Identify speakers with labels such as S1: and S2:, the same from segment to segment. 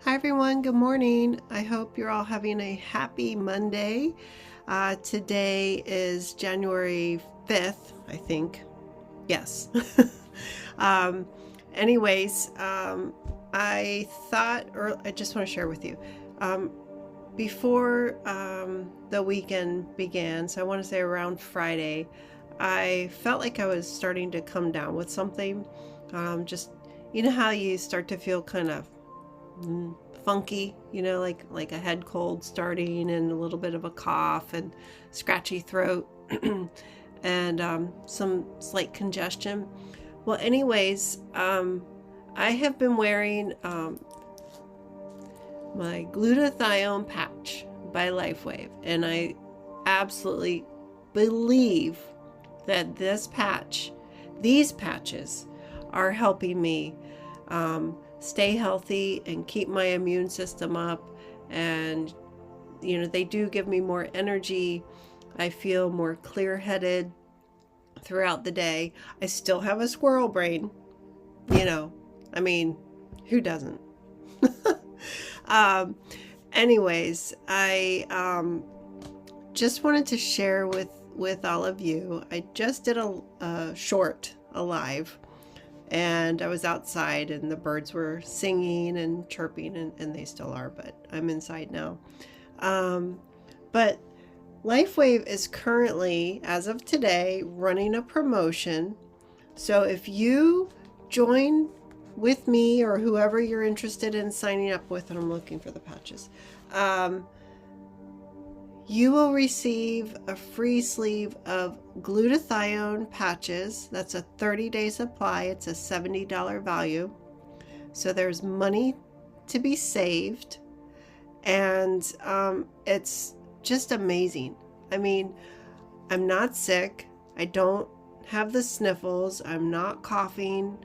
S1: Hi everyone, good morning. I hope you're all having a happy Monday. Today is January 5th, I think. Yes. um, I thought, or I just want to share with you, before the weekend began, so I want to say around Friday, I felt like I was starting to come down with something. Just, you know how you start to feel kind of funky, like a head cold starting and a little bit of a cough and scratchy throat and some slight congestion. Well, anyways, I have been wearing my glutathione patch by Lifewave, and I absolutely believe that these patches are helping me stay healthy and keep my immune system up. And they do give me more energy. I feel more clear-headed throughout the day. I still have a squirrel brain, I mean, who doesn't? Anyways, I just wanted to share with all of you. I just did a live, and I was outside and the birds were singing and chirping, and they still are, but I'm inside now. But Lifewave is currently, as of today, running a promotion. So if you join with me or whoever you're interested in signing up with, and I'm looking for the patches, you will receive a free sleeve of glutathione patches. That's a 30-day supply. It's a $70 value. So there's money to be saved. And it's just amazing. I mean, I'm not sick. I don't have the sniffles. I'm not coughing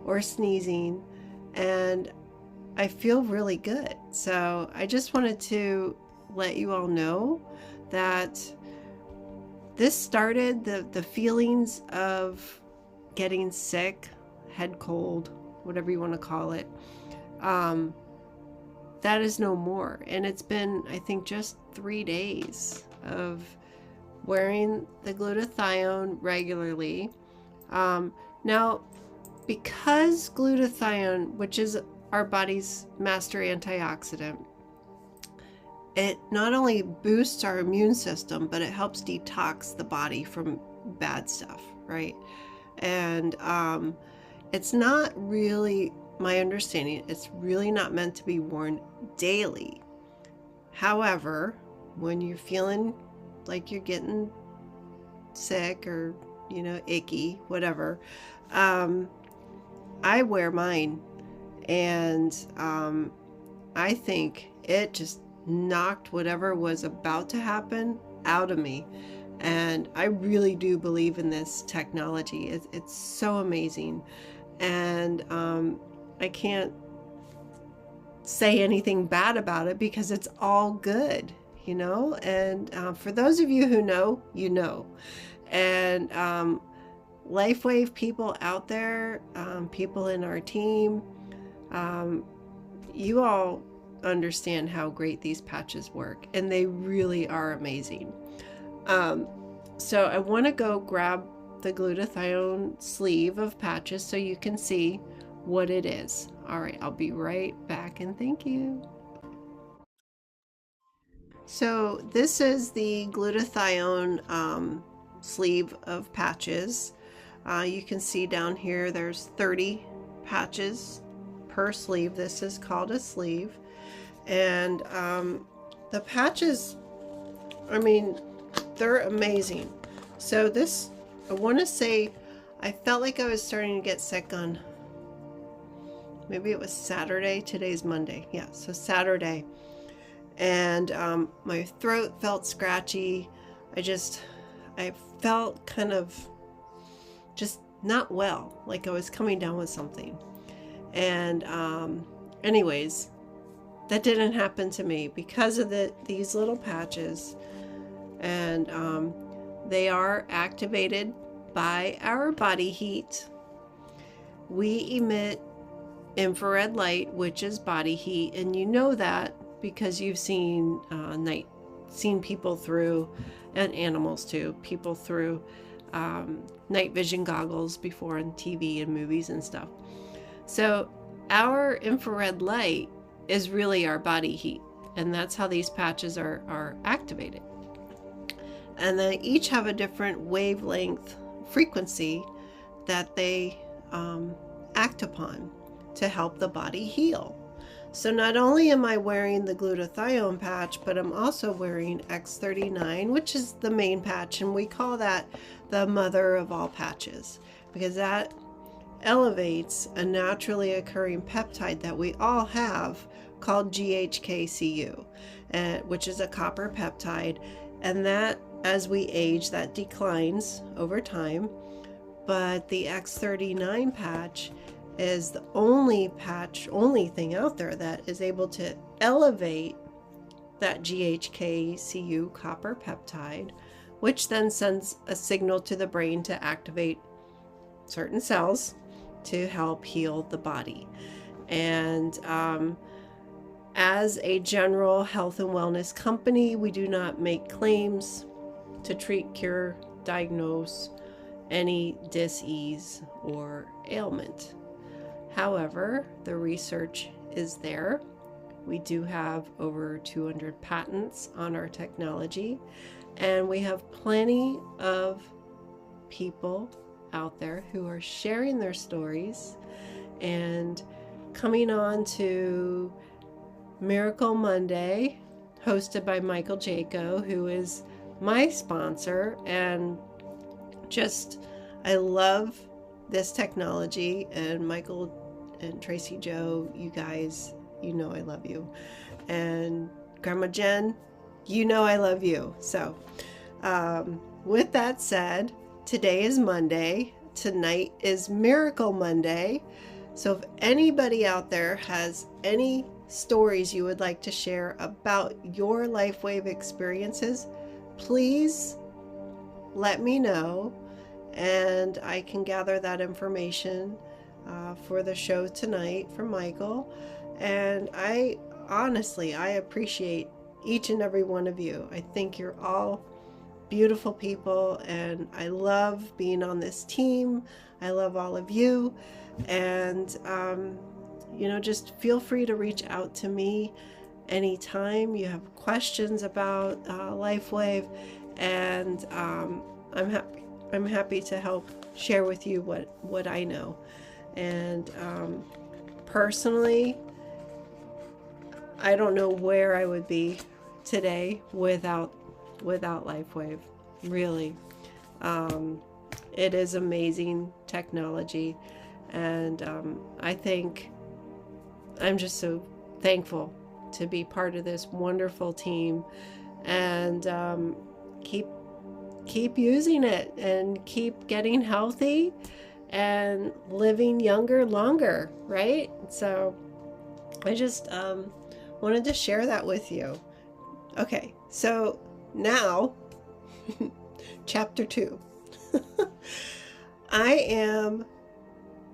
S1: or sneezing. And I feel really good. So I just wanted to let you all know that this started the feelings of getting sick, head cold, whatever you want to call it. That is no more. And it's been, I think, just 3 days of wearing the glutathione regularly. Now, because glutathione, which is our body's master antioxidant, it not only boosts our immune system, but it helps detox the body from bad stuff, right? And it's not really, my understanding, it's really not meant to be worn daily. However, when you're feeling like you're getting sick or, icky, whatever, I wear mine, and I think it just knocked whatever was about to happen out of me. And I really do believe in this technology. It's so amazing. And I can't say anything bad about it because it's all good, and for those of you who know, and Lifewave people out there, people in our team, you all understand how great these patches work, and they really are amazing. So I want to go grab the glutathione sleeve of patches so you can see what it is. All right, I'll be right back, and thank you. So this is the glutathione sleeve of patches. You can see down here there's 30 patches per sleeve. This is called a sleeve. And the patches, I mean, they're amazing. So this, I want to say, I felt like I was starting to get sick on, maybe it was Saturday. Today's Monday. Yeah, so Saturday. And my throat felt scratchy. I felt kind of just not well, like I was coming down with something. And anyways, that didn't happen to me because of these little patches. And they are activated by our body heat. We emit infrared light, which is body heat, and you know that because you've seen people through, and animals too, people through night vision goggles before on TV and movies and stuff. So our infrared light is really our body heat, and that's how these patches are activated. And they each have a different wavelength frequency that they act upon to help the body heal. So not only am I wearing the glutathione patch, but I'm also wearing X39, which is the main patch, and we call that the mother of all patches because that elevates a naturally occurring peptide that we all have called GHKCU, which is a copper peptide, and that as we age that declines over time. But the X39 patch is the only thing out there that is able to elevate that GHKCU copper peptide, which then sends a signal to the brain to activate certain cells to help heal the body. And as a general health and wellness company, we do not make claims to treat, cure, diagnose any dis-ease or ailment. However, the research is there. We do have over 200 patents on our technology, and we have plenty of people out there who are sharing their stories and coming on to Miracle Monday, hosted by Michael Jaco, who is my sponsor. And I love this technology, and Michael and Tracy Joe, you guys, you know I love you, and Grandma Jen, you know I love you. So with that said, today is Monday, tonight is Miracle Monday. So if anybody out there has any stories you would like to share about your Lifewave experiences, please let me know, and I can gather that information for the show tonight from Michael. And I appreciate each and every one of you. I think you're all beautiful people, and I love being on this team. I love all of you, and just feel free to reach out to me anytime you have questions about Lifewave, and I'm happy to help share with you what I know. And personally, I don't know where I would be today without Lifewave. Really, it is amazing technology, and I think I'm just so thankful to be part of this wonderful team, and keep using it and keep getting healthy and living younger longer, right? So I just wanted to share that with you. Okay, so now chapter 2. I am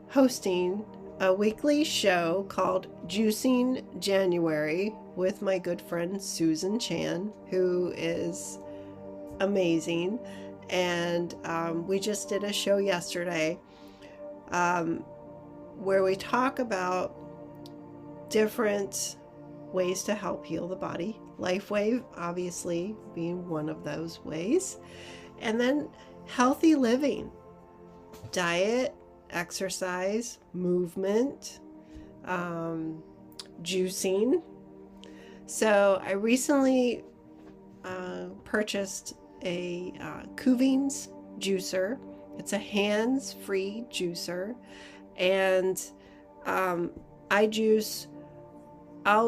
S1: hosting a weekly show called Juicing January with my good friend Susan Chan, who is amazing. And we just did a show yesterday where we talk about different ways to help heal the body. Lifewave obviously being one of those ways. And then healthy living, diet, exercise, movement, juicing. So I recently purchased a kuvings juicer. It's a hands-free juicer, and I'll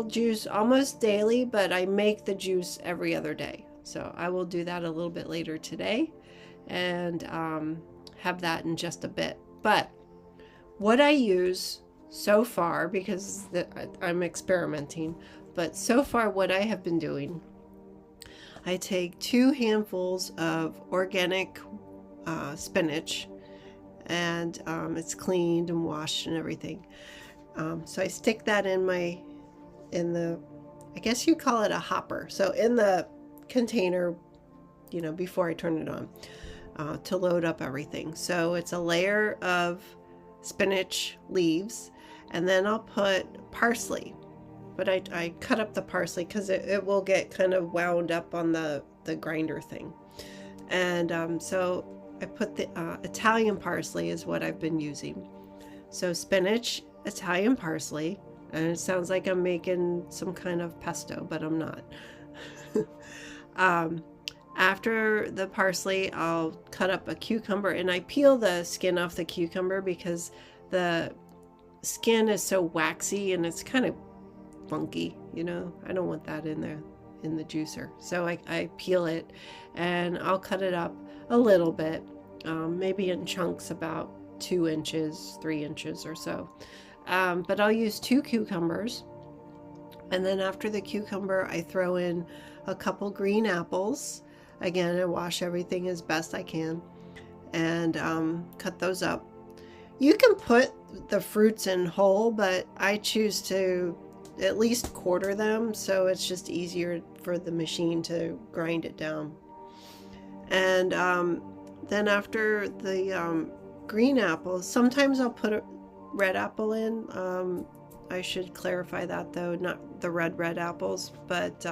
S1: juice almost daily, but I make the juice every other day. So I will do that a little bit later today, and have that in just a bit. But what I use so far, because I'm experimenting, but so far what I have been doing, I take 2 handfuls of organic spinach, and it's cleaned and washed and everything. So I stick that in the, I guess you call it a hopper. So in the container, you know, before I turn it on, to load up everything. So it's a layer of spinach leaves, and then I'll put parsley. But I cut up the parsley because it will get kind of wound up on the grinder thing. And so I put the Italian parsley is what I've been using. So spinach, Italian parsley, and it sounds like I'm making some kind of pesto, but I'm not. After the parsley, I'll cut up a cucumber, and I peel the skin off the cucumber because the skin is so waxy and it's kind of funky, you know. I don't want that in there in the juicer. So I peel it, and I'll cut it up a little bit, maybe in chunks about 2 inches, 3 inches or so. But I'll use 2 cucumbers. And then after the cucumber, I throw in a couple green apples. Again, I wash everything as best I can and cut those up. You can put the fruits in whole, but I choose to at least quarter them, so it's just easier for the machine to grind it down. And then after the green apples, sometimes I'll put a red apple in. I should clarify that though, not the red apples, but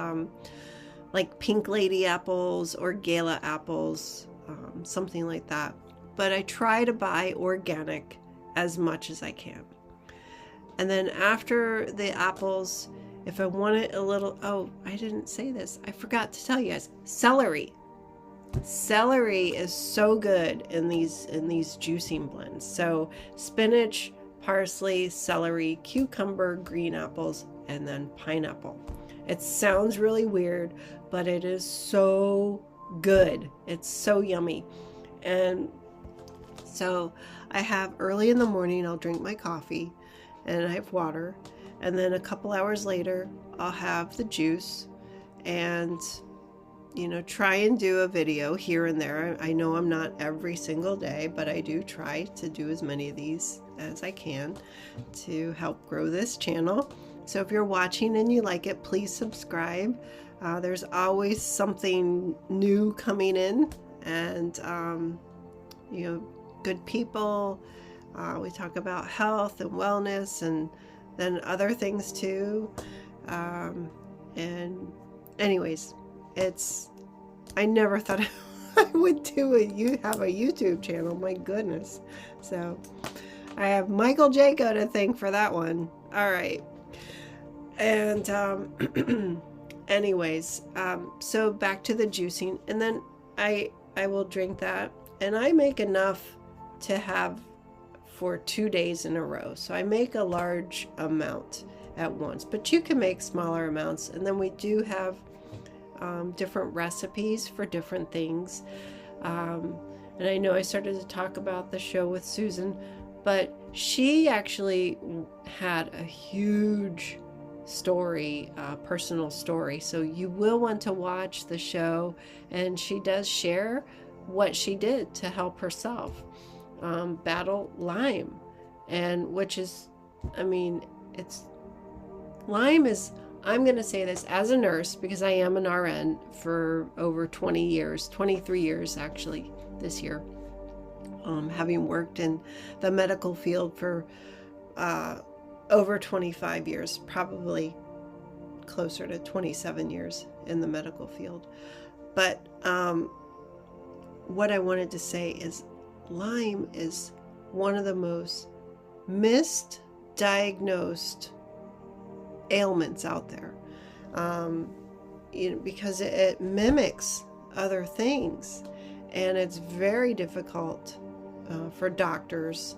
S1: like pink lady apples or Gala apples, something like that. But I try to buy organic as much as I can. And then after the apples, if I want it a little, oh, I didn't say this. I forgot to tell you guys, celery. Celery is so good in these juicing blends. So spinach, parsley, celery, cucumber, green apples, and then pineapple. It sounds really weird, but it is so good. It's so yummy. And so I have early in the morning, I'll drink my coffee and I have water. And then a couple hours later, I'll have the juice and, you know, try and do a video here and there. I know I'm not every single day, but I do try to do as many of these as I can to help grow this channel. So if you're watching and you like it, please subscribe. There's always something new coming in, and you know, good people. We talk about health and wellness, and then other things too. And anyways, I never thought I would have a YouTube channel. My goodness. So I have Michael Jaco to thank for that one. All right. And anyways, so back to the juicing, and then I will drink that, and I make enough to have for 2 days in a row. So I make a large amount at once, but you can make smaller amounts. And then we do have different recipes for different things. And I know I started to talk about the show with Susan, but she actually had a huge story, personal story. So you will want to watch the show, and she does share what she did to help herself battle Lyme, and which is, I mean, Lyme is, I'm going to say this as a nurse because I am an RN for over 20 years, 23 years actually this year, having worked in the medical field for over 25 years, probably closer to 27 years in the medical field. But what I wanted to say is Lyme is one of the most misdiagnosed ailments out there, because it mimics other things, and it's very difficult for doctors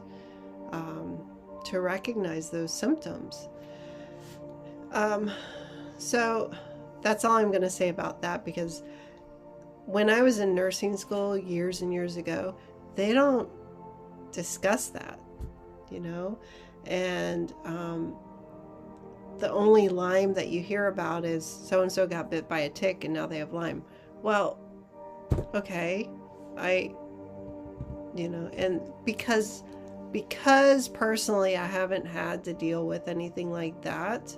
S1: to recognize those symptoms. So that's all I'm going to say about that, because when I was in nursing school years and years ago, they don't discuss that, you know, and the only Lyme that you hear about is so-and-so got bit by a tick and now they have Lyme. Well, okay, and because because personally I haven't had to deal with anything like that,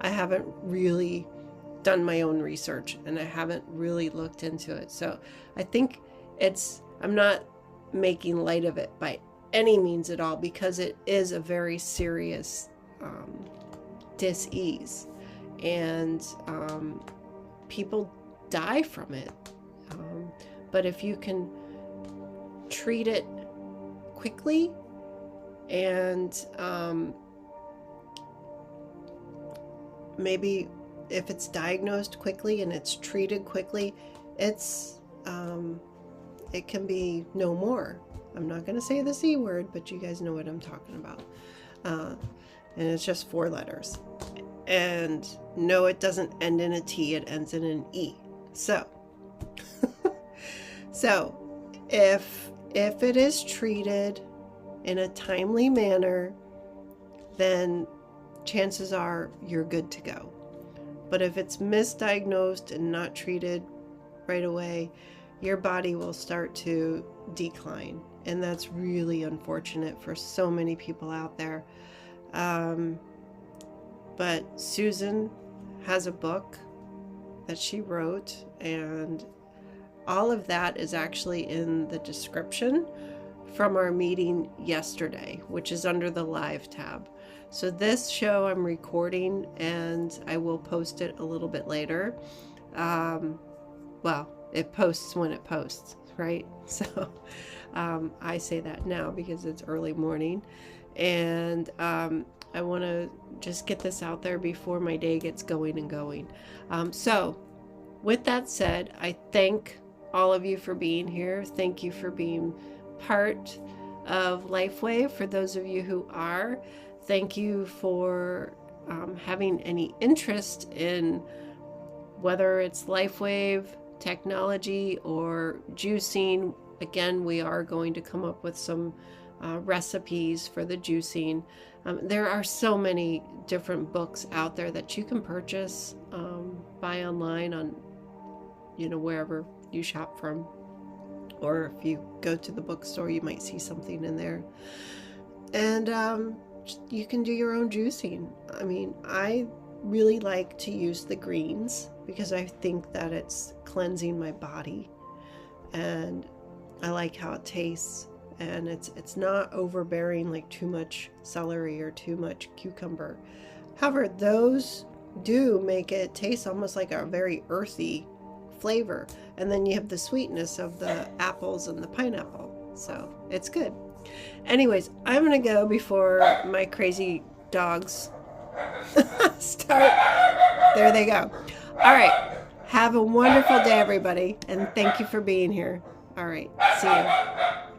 S1: I haven't really done my own research and I haven't really looked into it. So I think I'm not making light of it by any means at all, because it is a very serious dis-ease, and people die from it. But if you can treat it quickly and maybe if it's diagnosed quickly and it's treated quickly, it can be no more. I'm not going to say the C word, but you guys know what I'm talking about. And it's just 4 letters. And no, it doesn't end in a T, it ends in an E. So, if it is treated in a timely manner, then chances are you're good to go. But if it's misdiagnosed and not treated right away, your body will start to decline. And that's really unfortunate for so many people out there. But Susan has a book that she wrote, and all of that is actually in the description from our meeting yesterday, which is under the live tab. So this show I'm recording and I will post it a little bit later. Well, it posts when it posts, right? So I say that now because it's early morning, and I want to just get this out there before my day gets going and going. So with that said, I thank all of you for being here. Thank you for being part of Lifewave. For those of you who are, thank you for having any interest in whether it's Lifewave, technology, or juicing. Again, we are going to come up with some recipes for the juicing. There are so many different books out there that you can purchase, buy online on, wherever you shop from. Or if you go to the bookstore, you might see something in there. And you can do your own juicing. I mean, I really like to use the greens because I think that it's cleansing my body. And I like how it tastes. And it's not overbearing like too much celery or too much cucumber. However, those do make it taste almost like a very earthy flavor. And then you have the sweetness of the apples and the pineapple. So it's good. Anyways, I'm going to go before my crazy dogs start. There they go. All right. Have a wonderful day, everybody. And thank you for being here. All right. See you.